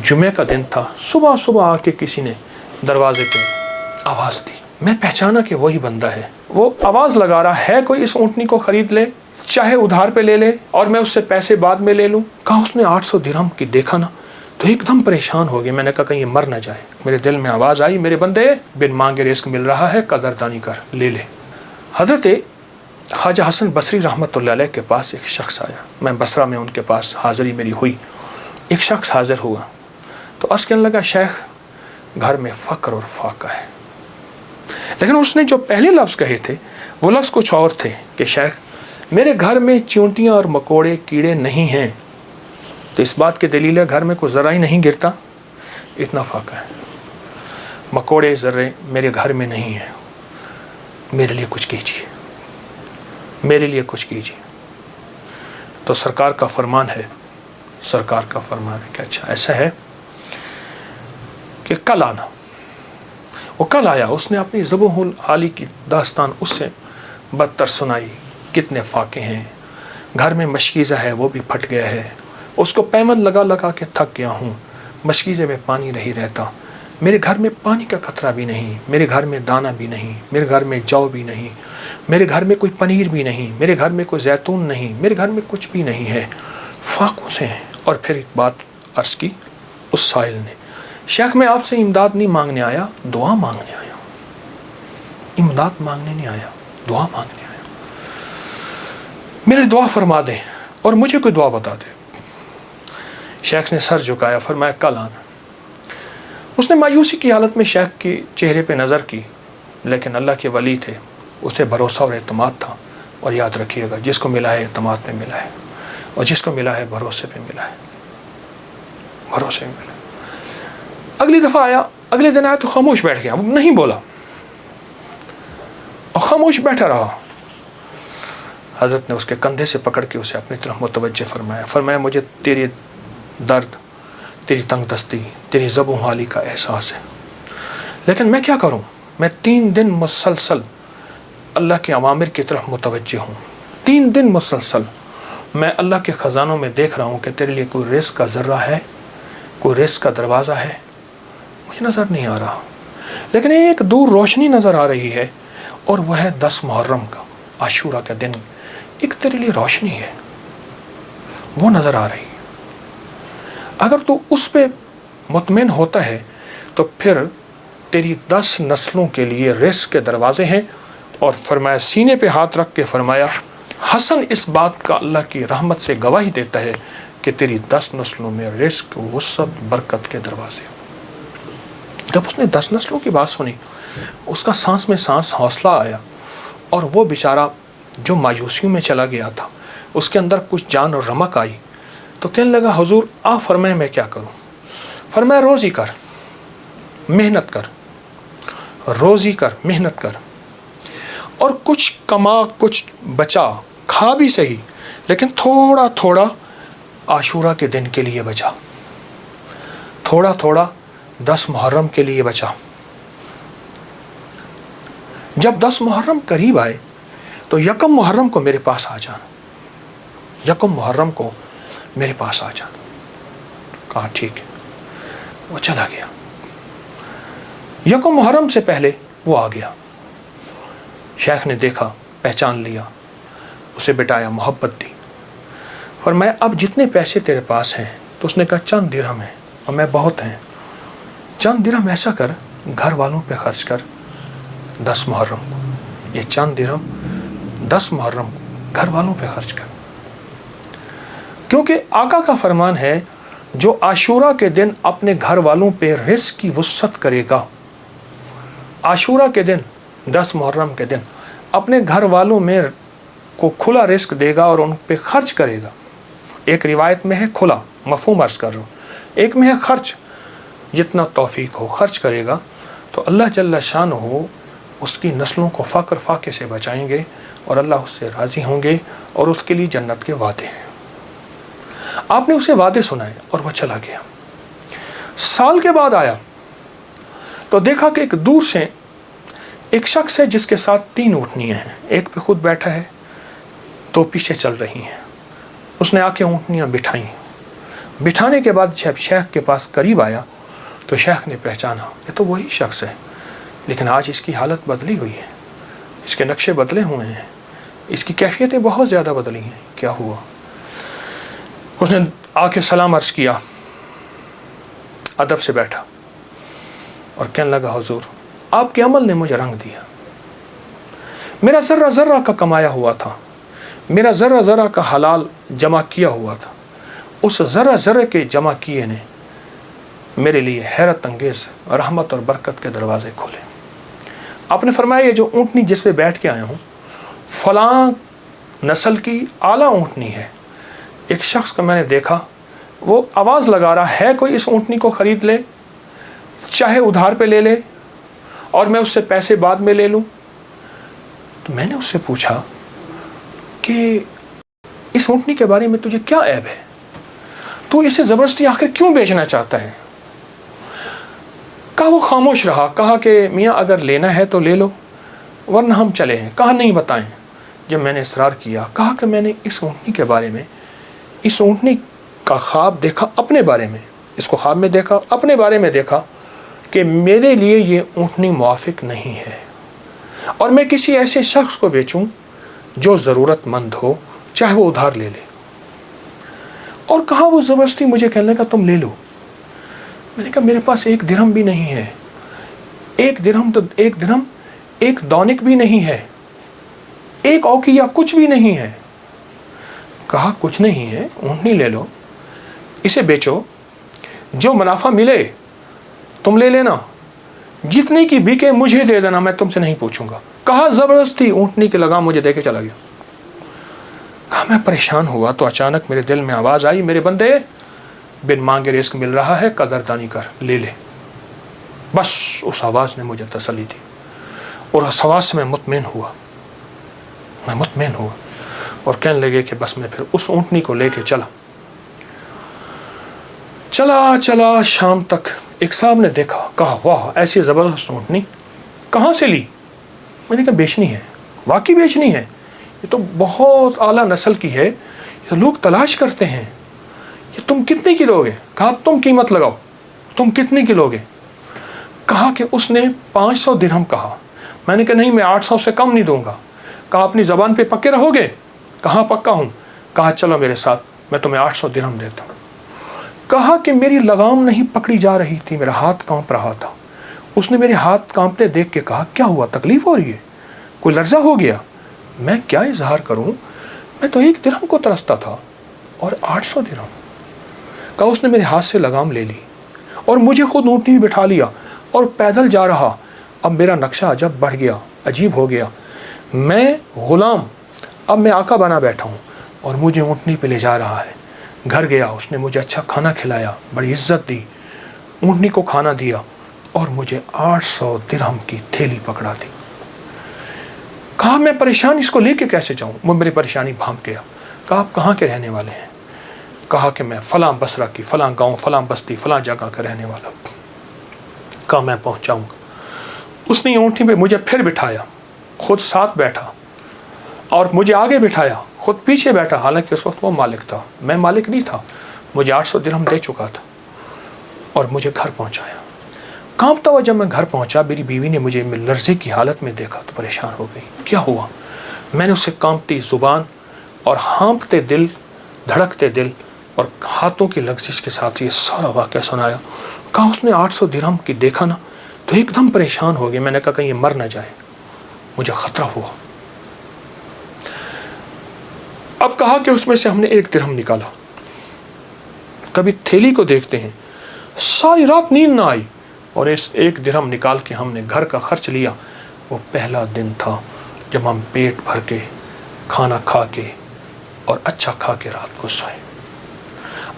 जुमे का दिन था, सुबह सुबह आके किसी ने दरवाजे पे आवाज़ दी। मैं पहचाना कि वही बंदा है। वो आवाज़ लगा रहा है, कोई इस ऊँटनी को ख़रीद ले, चाहे उधार पे ले ले और मैं उससे पैसे बाद में ले लूँ। कहा उसने 800 दिरहम की। देखा ना तो एकदम परेशान हो गया। मैंने कहा कहीं ये मर ना जाए। मेरे दिल में आवाज़ आई, मेरे बंदे, बिन मांगे रिस्क मिल रहा है, कदरदानी कर, ले ले। हज़रत ख्वाजा हसन बसरी रहमतुल्लाह अलैह के पास एक शख्स आया। मैं बसरा में उनके पास हाज़िरी मेरी हुई। एक शख्स हाज़िर हुआ तो अर्ज़ कहने लगा, शेख घर में फ़क्र और फाका है। लेकिन उसने जो पहले लफ्ज़ कहे थे वो लफ्ज़ कुछ और थे कि शेख मेरे घर में चींटियाँ और मकोड़े कीड़े नहीं हैं। तो इस बात की दलील है घर में कोई ज़रा ही नहीं गिरता, इतना फाका है। मकोड़े ज़र्रे मेरे घर में नहीं हैं, मेरे लिए कुछ कीजिए, मेरे लिए कुछ कीजिए। तो सरकार का फरमान है, सरकार का फरमान है कि अच्छा ऐसा है कि कल आना। वो कल आया। उसने अपनी ज़ुबहुल आली की दास्तान उससे बदतर सुनाई। कितने फाके हैं, घर में मशकीज़ा है वो भी फट गया है, उसको पैमल लगा लगा के थक गया हूँ, मशकीज़े में पानी नहीं रहता, मेरे घर में पानी का खतरा भी नहीं, मेरे घर में दाना भी नहीं, मेरे घर में जौ भी नहीं, मेरे घर में कोई पनीर भी नहीं, मेरे घर में कोई जैतून नहीं, मेरे घर में कुछ भी नहीं है, फाकों से हैं। और फिर एक बात अर्ज़ की उस साहिल ने, शेख मैं आपसे इमदाद नहीं मांगने आया, दुआ मांगने आया। इमदाद मांगने नहीं आया, दुआ मांगने आया। मेरी दुआ फरमा दें और मुझे कोई दुआ बता दे। शेख ने सर झुकाया, फरमाया कल आना। उसने मायूसी की हालत में शेख के चेहरे पे नज़र की, लेकिन अल्लाह के वली थे, उसे भरोसा और एतमाद था। और याद रखिएगा जिसको मिला है एतमाद पे मिला है, और जिसको मिला है भरोसे पे मिला है, भरोसे में मिला है। अगली दफ़ा आया, अगले दिन आया तो खामोश बैठ गया, नहीं बोला और खामोश बैठा रहा। हज़रत ने उसके कंधे से पकड़ के उसे अपनी तरफ मुतवज्जे फरमाया। फरमाया मुझे तेरी दर्द, तेरी तंग दस्ती, तेरी ज़बो हाली का एहसास है, लेकिन मैं क्या करूं? मैं 3 दिन मुसलसल अल्लाह के अवामिर की तरफ मुतवज्जे हूँ। 3 दिन मुसलसल मैं अल्लाह के ख़जानों में देख रहा हूँ कि तेरे लिए कोई रिस्क का ज़र्रा है, कोई रिस्क का दरवाज़ा है, मुझे नज़र नहीं आ रहा। लेकिन एक दूर रोशनी नज़र आ रही है और वह है 10 मुहर्रम का, आशूरा का दिन। एक तेरे लिए रोशनी है, वो नज़र आ रही है। अगर तू उस पे मुतमिन होता है तो फिर तेरी 10 नस्लों के लिए रिस्क के दरवाजे हैं। और फरमाया, सीने पे हाथ रख के फरमाया, हसन इस बात का अल्लाह की रहमत से गवाही देता है कि तेरी 10 नस्लों में रिस्क, वुसअत, बरकत के दरवाजे। जब उसने 10 नस्लों की बात सुनी, उसका सांस में सांस हौसला आया। और वो बेचारा जो मायूसियों में चला गया था, उसके अंदर कुछ जान और रमक आई। तो कहने लगा, हुजूर आप फरमाए मैं क्या करूं? फरमाया रोज़ी कर, मेहनत कर, रोज़ी कर, मेहनत कर, और कुछ कमा, कुछ बचा, खा भी सही, लेकिन थोड़ा थोड़ा आशूरा के दिन के लिए बचा, थोड़ा थोड़ा 10 मुहर्रम के लिए बचा। जब 10 मुहर्रम करीब आए तो यकम मुहर्रम को मेरे पास आ जाना, यकम मुहर्रम को मेरे पास आ जाना। कहा ठीक है। वो चला गया। यकम मुहर्रम से पहले वो आ गया। शेख ने देखा, पहचान लिया, उसे बिठाया, मोहब्बत दी। फरमाया अब जितने पैसे तेरे पास हैं, तो उसने कहा चंद दिरहम है और मैं बहुत हैं। चंद दिरहम ऐसा कर, घर वालों पे खर्च कर 10 मुहर्रम को। ये चंद दिरहम 10 मुहर्रम को घर वालों पे खर्च कर, क्योंकि आका का फरमान है जो आशूरा के दिन अपने घर वालों पे रिस्क की वुसअत करेगा, आशूरा के दिन 10 मुहर्रम के दिन अपने घर वालों में को खुला रिस्क देगा और उन पे खर्च करेगा। एक रिवायत में है खुला, मफहूम अर्ज़ कर रहा हूँ, एक में है खर्च, जितना तौफीक हो खर्च करेगा तो अल्लाह जल्ला शान हो उसकी नस्लों को फ़क्र फाके से बचाएंगे और अल्लाह उससे राज़ी होंगे और उसके लिए जन्नत के वादे हैं। आपने उसे वादे सुनाए और वह चला गया। साल के बाद आया तो देखा कि एक दूर से एक शख्स है जिसके साथ 3 ऊँटनियाँ हैं, एक पे खुद बैठा है, 2 पीछे चल रही हैं। उसने आके ऊँटनियाँ बिठाई, बिठाने के बाद जब शेख के पास करीब आया तो शेख ने पहचाना ये तो वही शख्स है, लेकिन आज इसकी हालत बदली हुई है, इसके नक्शे बदले हुए हैं, इसकी कैफियतें बहुत ज़्यादा बदली हैं। क्या हुआ? उसने आके सलाम अर्ज़ किया, अदब से बैठा और कहने लगा, हुजूर आपके अमल ने मुझे रंग दिया। मेरा ज़र्रा ज़र्रा का कमाया हुआ था, मेरा ज़र्रा ज़र्रा का हलाल जमा किया हुआ था, उस ज़र्रा ज़र्रे के जमा किए ने मेरे लिए हैरत अंगेज़ रहमत और बरकत के दरवाज़े खोले। आपने फरमाया ये जो ऊँटनी जिस पे बैठ के आया हूँ फ़लाँ नस्ल की आला ऊँटनी है। एक शख्स को मैंने देखा, वो आवाज़ लगा रहा है कोई इस ऊँटनी को ख़रीद ले, चाहे उधार पे ले ले और मैं उससे पैसे बाद में ले लूँ। तो मैंने उससे पूछा कि इस ऊँटनी के बारे में तुझे क्या ऐब है, तो इसे ज़बरदस्ती आखिर क्यों बेचना चाहता है? कहा वो खामोश रहा। कहा कि मियाँ अगर लेना है तो ले लो वरना हम चले हैं। कहा नहीं बताएं। जब मैंने इसरार किया, कहा कि मैंने इस ऊँटनी के बारे में, इस ऊँटनी का ख्वाब देखा अपने बारे में, इसको ख्वाब में देखा, अपने बारे में देखा कि मेरे लिए ये ऊँटनी मुआफिक नहीं है और मैं किसी ऐसे शख्स को बेचूं जो ज़रूरतमंद हो, चाहे वो उधार ले ले। और कहा वो ज़बरदस्ती मुझे कहने का तुम ले लो। मैंने कहा मेरे पास एक दिरहम भी नहीं है, एक दिरहम एक दौनिक भी नहीं है, एक औकिया कुछ भी नहीं है। कहा कुछ नहीं है, ऊँटनी ले लो, इसे बेचो, जो मुनाफा मिले तुम ले लेना, जितनी की बिके मुझे दे देना, मैं तुमसे नहीं पूछूंगा। कहा ज़बरदस्ती ऊँटनी के लगाम मुझे दे के चला गया। कहा मैं परेशान हुआ तो अचानक मेरे दिल में आवाज़ आई, मेरे बंदे बिन मांगे रिस्क मिल रहा है, कदरदानी कर, ले ले। बस उस आवाज़ ने मुझे तसल्ली दी और उस आवाज़ से मैं मुतमईन हुआ और कहने लगे कि बस मैं फिर उस ऊँटनी को लेके चला शाम तक। एक साहब ने देखा, कहा वाह ऐसी ज़बरदस्त ऊँटनी कहाँ से ली? मैंने कहा बेचनी है। वाकई बेचनी है, ये तो बहुत आला नस्ल की है, ये लोग तलाश करते हैं, ये तुम कितने की लोगे? कहा तुम कीमत लगाओ, तुम कितने की लोगे? कहा कि उसने 500 दिरहम कहा। मैंने कहा नहीं, मैं 800 से कम नहीं दूंगा। कहा अपनी ज़बान पे पक्के रहोगे? कहाँ पक्का हूँ। कहा चलो मेरे साथ, मैं तुम्हें 800 दिरहम देता हूँ। कहा कि मेरी लगाम नहीं पकड़ी जा रही थी, मेरा हाथ कांप रहा था। उसने मेरे हाथ कांपते देख के कहा क्या हुआ, तकलीफ हो रही है, कोई लर्जा हो गया? मैं क्या इजहार करूं, मैं तो 1 दिरहम को तरसता था और 800 दिरहम। कहा उसने मेरे हाथ से लगाम ले ली और मुझे खुद ऊँटनी में बिठा लिया और पैदल जा रहा। अब मेरा नक्शा अजब बढ़ गया, अजीब हो गया। मैं गुलाम, अब मैं आका बना बैठा हूँ और मुझे ऊँटनी पे ले जा रहा है। घर गया, उसने मुझे अच्छा खाना खिलाया, बड़ी इज्जत दी, ऊँटनी को खाना दिया और मुझे 800 दिरहम की थैली पकड़ा दी। कहा मैं परेशान, इसको लेके कैसे जाऊं? वो मेरी परेशानी भांप गया। कहा आप कहाँ के रहने वाले हैं? कहा कि मैं फलां बसरा की, फलां गांव, फलां बस्ती, फलां जगह का रहने वाला हूँ। कहा मैं पहुँचाऊँगा। उसने ऊँटनी पे मुझे फिर बिठाया, खुद साथ बैठा और मुझे आगे बिठाया, खुद पीछे बैठा। हालांकि उस वक्त वो मालिक था, मैं मालिक नहीं था। मुझे 800 दिरहम दे चुका था और मुझे घर पहुँचाया। कांपता हुआ जब मैं घर पहुंचा, मेरी बीवी ने मुझे लर्जे की हालत में देखा तो परेशान हो गई। क्या हुआ? मैंने उससे कांपती ज़ुबान और हाँफते दिल, धड़कते दिल और हाथों की लग्जिश के साथ ये सारा वाक़या सुनाया। कहा उसने 800 दिरहम की देखा ना तो एकदम परेशान हो गई। मैंने कहा कहीं ये मर ना जाए, मुझे ख़तरा हुआ। अब कहा कि उसमें से हमने 1 दिरहम निकाला। कभी थैली को देखते हैं, सारी रात नींद ना आई और इस 1 दिरहम निकाल के हमने घर का खर्च लिया। वो पहला दिन था जब हम पेट भर के खाना खा के और अच्छा खा के रात को सोए।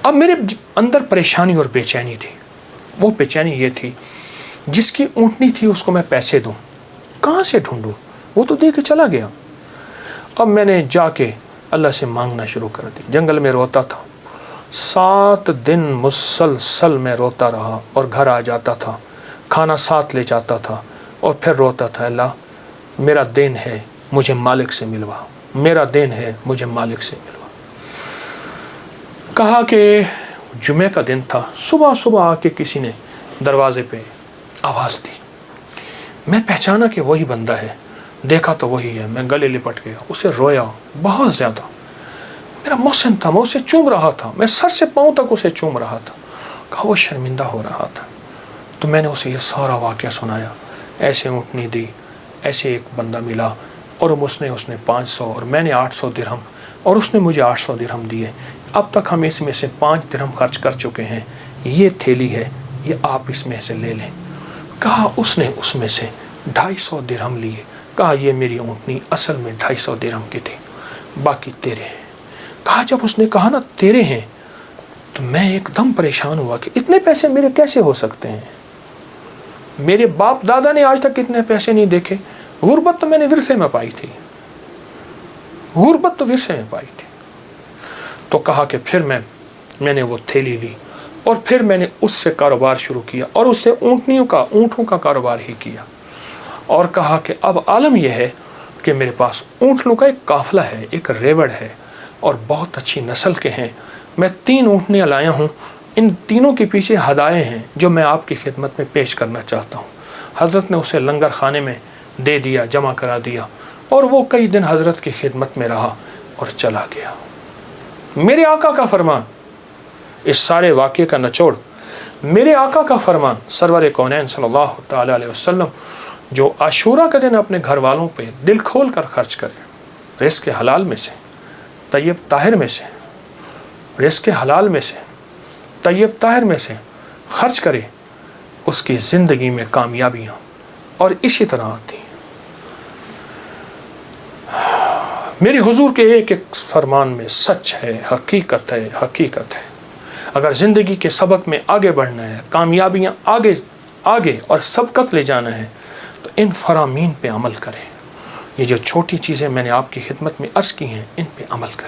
अब मेरे अंदर परेशानी और बेचैनी थी। वो बेचैनी ये थी, जिसकी ऊँटनी थी उसको मैं पैसे दूँ, कहाँ से ढूंढूँ? वो तो दे के चला गया। अब मैंने जाके अल्लाह से मांगना शुरू कर दी। जंगल में रोता था, 7 दिन मुसलसल मैं रोता रहा और घर आ जाता था, खाना साथ ले जाता था और फिर रोता था, अल्लाह मेरा दिन है, मुझे मालिक से मिलवा, मेरा दिन है, मुझे मालिक से मिलवा। कहा कि जुमे का दिन था, सुबह सुबह आके किसी ने दरवाजे पे आवाज़ दी। मैं पहचाना कि वही बंदा है, देखा तो वही है। मैं गले लिपट गया, उसे रोया बहुत ज़्यादा। मेरा मोहसिन था, मैं उसे चूम रहा था, मैं सर से पाँव तक उसे चूम रहा था। कहा वो शर्मिंदा हो रहा था। तो मैंने उसे ये सारा वाक़या सुनाया, ऐसे ऊँटनी दी, ऐसे एक बंदा मिला और उसने 500 और मैंने 800 दिरहम और उसने मुझे 800 दिरहम दिए। अब तक हम इसमें से 5 दिरहम खर्च कर चुके हैं, ये थैली है, ये आप इसमें से ले लें। कहा उसने उसमें से 250 दिरहम लिए। कहा ये मेरी ऊँटनी असल में 250 दिरहम की थी, बाकी तेरे हैं। कहा जब उसने कहा ना तेरे हैं, तो मैं एकदम परेशान हुआ कि इतने पैसे मेरे कैसे हो सकते हैं। मेरे बाप दादा ने आज तक इतने पैसे नहीं देखे। गुर्बत तो मैंने विरसे में पाई थी, गुर्बत तो विरसे में पाई थी। तो कहा कि फिर मैंने वो थैली ली और फिर मैंने उससे कारोबार शुरू किया और उससे ऊँटों का कारोबार ही किया। और कहा कि अब आलम यह है कि मेरे पास ऊँटों का एक काफ़िला है, एक रेवड़ है और बहुत अच्छी नस्ल के हैं। मैं 3 ऊँटनियाँ लाया हूँ, इन तीनों के पीछे हदाए हैं जो मैं आपकी खिदमत में पेश करना चाहता हूँ। हज़रत ने उसे लंगर खाने में दे दिया, जमा करा दिया और वो कई दिन हज़रत की खिदमत में रहा और चला गया। मेरे आका का फरमान, इस सारे वाक़े का निचोड़ मेरे आका का फरमान सरवर कौनैन सल्लल्लाहु तआला अलैहि वसल्लम, जो आशूरा के दिन अपने घर वालों पे दिल खोल कर खर्च करे, रिज़्क़ हलाल में से, तय्यब ताहिर में से, रिज़्क़ हलाल में से, तय्यब ताहिर में से खर्च करे, उसकी ज़िंदगी में कामयाबियाँ और इसी तरह आती हैं। मेरे हुजूर के एक एक फरमान में सच है, हकीकत है, हकीकत है। अगर ज़िंदगी के सबक में आगे बढ़ना है, कामयाबियाँ आगे और सबकत ले जाना है, तो इन फरामीन पे अमल करें। ये जो छोटी चीज़ें मैंने आपकी खिदमत में अर्ज़ की हैं, इन पे अमल करें।